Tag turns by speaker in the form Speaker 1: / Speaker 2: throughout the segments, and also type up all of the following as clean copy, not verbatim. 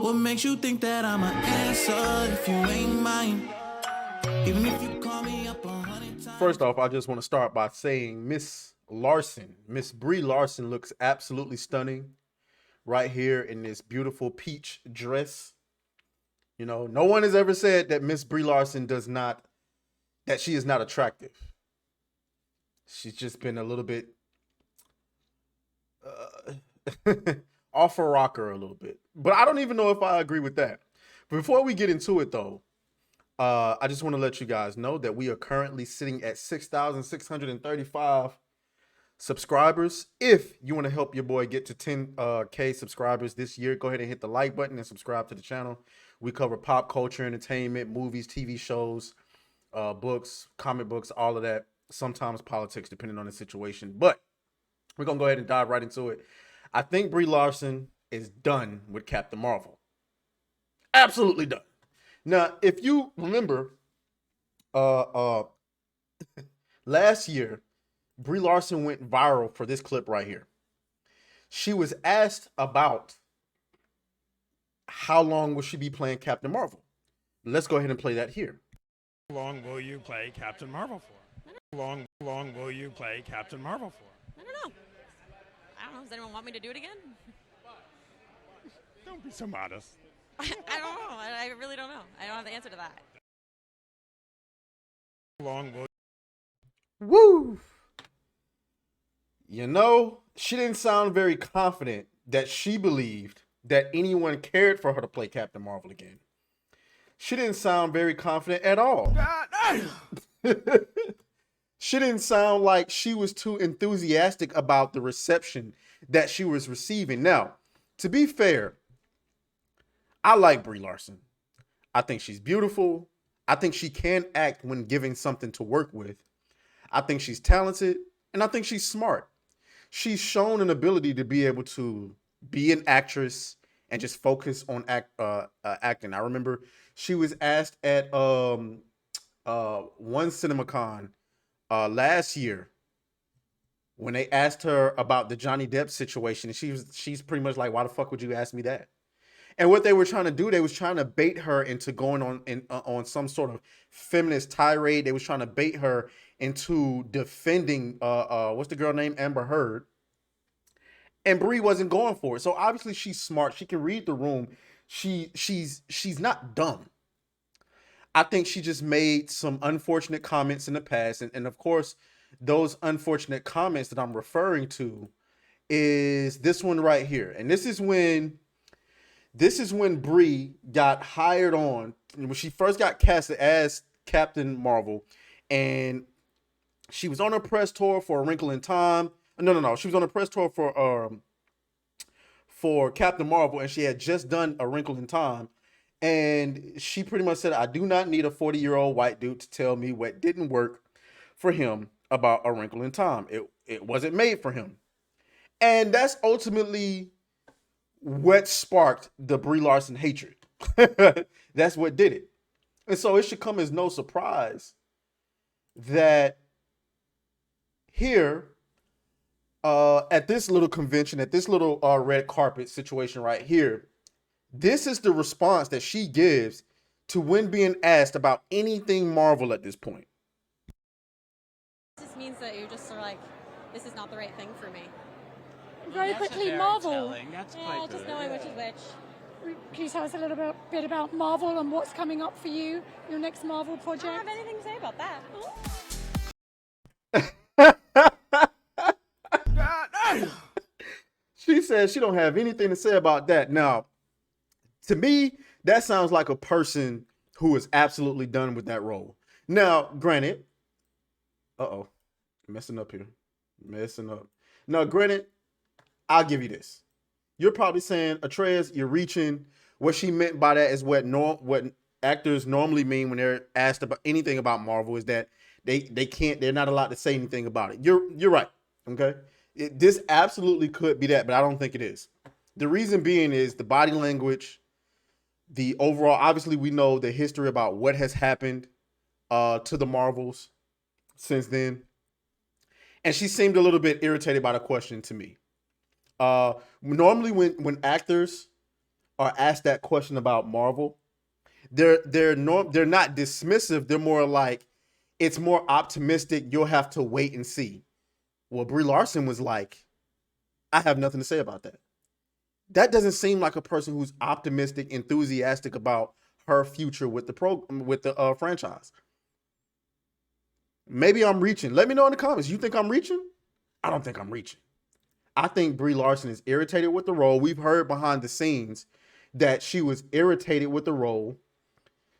Speaker 1: What makes you think that I'm an answer if you ain't mine? Even if you call me up 100 times.
Speaker 2: First off, I just want to start by saying Miss Larson, Miss Brie Larson looks absolutely stunning right here in this beautiful peach dress. You know, no one has ever said that Miss Brie Larson that she is not attractive. She's just been a little bit off a rocker a little bit. But I don't even know if I agree with that. Before we get into it though, I just want to let you guys know that we are currently sitting at 6,635 subscribers. If you want to help your boy get to 10K subscribers this year, go ahead and hit the like button and subscribe to the channel. We cover pop culture, entertainment, movies, TV shows, books, comic books, all of that. Sometimes politics, depending on the situation. But we're going to go ahead and dive right into it. I think Brie Larson is done with Captain Marvel. Absolutely done. Now, if you remember, last year, Brie Larson went viral for this clip right here. She was asked about how long will she be playing Captain Marvel. Let's go ahead and play that here.
Speaker 3: How long will you play Captain Marvel for? How long will you play Captain Marvel for?
Speaker 4: I don't know. Does anyone want me to do it again?
Speaker 3: Don't be so modest.
Speaker 4: I don't know. I really don't know. I don't have the answer to that.
Speaker 3: How long will
Speaker 2: Woo! You know, she didn't sound very confident that she believed that anyone cared for her to play Captain Marvel again. She didn't sound very confident at all. She didn't sound like she was too enthusiastic about the reception that she was receiving. Now, to be fair, I like Brie Larson. I think she's beautiful. I think she can act when given something to work with. I think she's talented, and I think she's smart. She's shown an ability to be able to be an actress and just focus on acting. I remember she was asked at one CinemaCon last year when they asked her about the Johnny Depp situation, and she's pretty much like, "Why the fuck would you ask me that?" And what they were trying to do, they was trying to bait her into going on some sort of feminist tirade. They was trying to bait her into defending what's the girl named Amber Heard. And Brie wasn't going for it. So obviously she's smart. She can read the room. She's not dumb. I think she just made some unfortunate comments in the past. And of course, those unfortunate comments that I'm referring to is this one right here. And this is when Brie got hired on, when she first got casted as Captain Marvel, and she was on a press tour for A Wrinkle in Time. No. She was on a press tour for Captain Marvel, and she had just done A Wrinkle in Time. And she pretty much said, "I do not need a 40-year-old white dude to tell me what didn't work for him about A Wrinkle in Time. It wasn't made for him." And that's ultimately what sparked the Brie Larson hatred. That's what did it. And so it should come as no surprise that here at this little convention, at this little red carpet situation right here, this is the response that she gives to when being asked about anything Marvel at this point.
Speaker 4: This means that you're just sort of like, this is not the right thing for me.
Speaker 5: Very quickly, Marvel.
Speaker 6: That's
Speaker 4: Yeah,
Speaker 6: quite
Speaker 4: just
Speaker 6: good.
Speaker 4: knowing which is which.
Speaker 5: Can you tell us a little bit about Marvel and what's coming up for you, your next Marvel
Speaker 4: I don't
Speaker 5: project?
Speaker 4: have anything to say about that.
Speaker 2: She says she don't have anything to say about that. Now, to me, that sounds like a person who is absolutely done with that role. Now, granted, messing up here. Messing up. Now, granted, I'll give you this. You're probably saying, Atreus, you're reaching. What she meant by that is what actors normally mean when they're asked about anything about Marvel, is that they're not allowed to say anything about it. You're right. Okay. This absolutely could be that, but I don't think it is. The reason being is the body language, the overall, obviously we know the history about what has happened to the Marvels since then. And she seemed a little bit irritated by the question to me. Normally when actors are asked that question about Marvel, they're not dismissive. They're more like, it's more optimistic. You'll have to wait and see. Well, Brie Larson was like, I have nothing to say about that. That doesn't seem like a person who's optimistic, enthusiastic about her future with the franchise. Maybe I'm reaching. Let me know in the comments. You think I'm reaching? I don't think I'm reaching. I think Brie Larson is irritated with the role. We've heard behind the scenes that she was irritated with the role.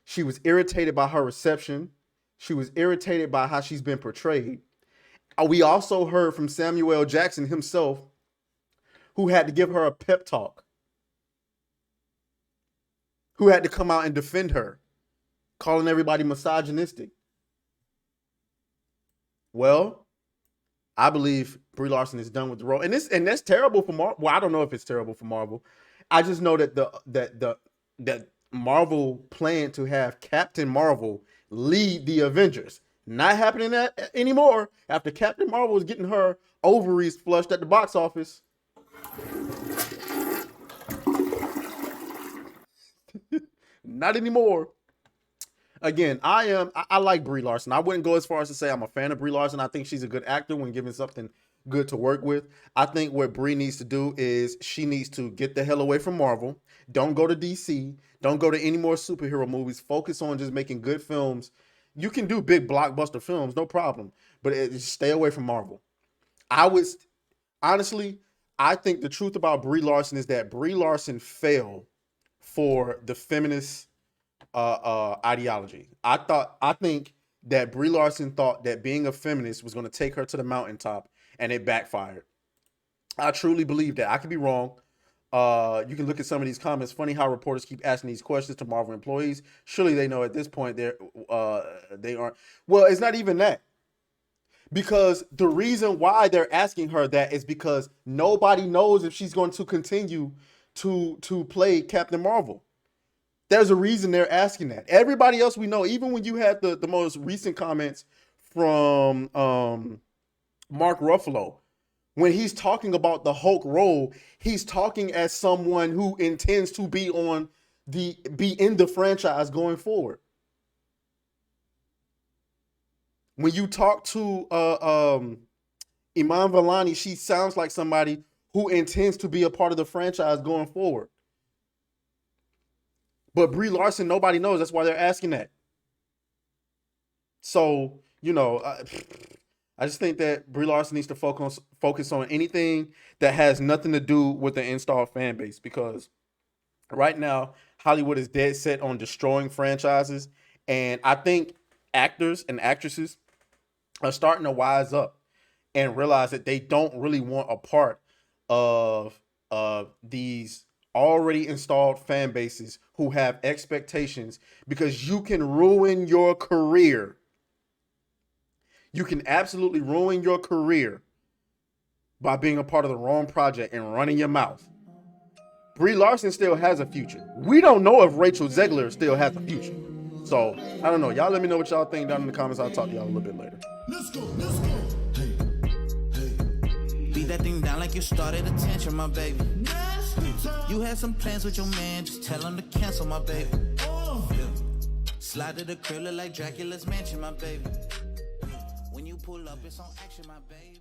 Speaker 2: She was irritated by her reception. She was irritated by how she's been portrayed. We also heard from Samuel L. Jackson himself, who had to give her a pep talk, who had to come out and defend her, calling everybody misogynistic. Well, I believe Brie Larson is done with the role, and that's terrible for Marvel. Well, I don't know if it's terrible for Marvel. I just know that that Marvel planned to have Captain Marvel lead the Avengers. Not happening that anymore after Captain Marvel is getting her ovaries flushed at the box office. Not anymore. Again, I like Brie Larson. I wouldn't go as far as to say I'm a fan of Brie Larson. I think she's a good actor when given something good to work with. I think what Brie needs to do is she needs to get the hell away from Marvel. Don't go to DC. Don't go to any more superhero movies. Focus on just making good films. You can do big blockbuster films, no problem. But just stay away from Marvel. Honestly, I think the truth about Brie Larson is that Brie Larson fell for the feminist ideology. I think that Brie Larson thought that being a feminist was going to take her to the mountaintop, and it backfired. I truly believe that. I could be wrong. You can look at some of these comments. Funny how reporters keep asking these questions to Marvel employees. Surely they know at this point they aren't. Well, it's not even that. Because the reason why they're asking her that is because nobody knows if she's going to continue to play Captain Marvel. There's a reason they're asking that. Everybody else we know, even when you had the most recent comments from Mark Ruffalo, when he's talking about the Hulk role, he's talking as someone who intends to be in the franchise going forward. When you talk to Iman Vellani, she sounds like somebody who intends to be a part of the franchise going forward. But Brie Larson, nobody knows. That's why they're asking that. So, I just think that Brie Larson needs to focus on anything that has nothing to do with the installed fan base, because right now Hollywood is dead set on destroying franchises, and I think actors and actresses are starting to wise up and realize that they don't really want a part of these already installed fan bases who have expectations, because you can ruin your career. You can absolutely ruin your career by being a part of the wrong project and running your mouth. Brie Larson still has a future. We don't know if Rachel Zegler still has a future. So, I don't know. Y'all let me know what y'all think down in the comments. I'll talk to y'all a little bit later.
Speaker 1: Let's go. Hey. Beat that thing down like you started attention, my baby. You had some plans with your man, just tell him to cancel, my baby. Yeah. Slide to the crib, look like Dracula's mansion, my baby. When you pull up, it's on action, my baby.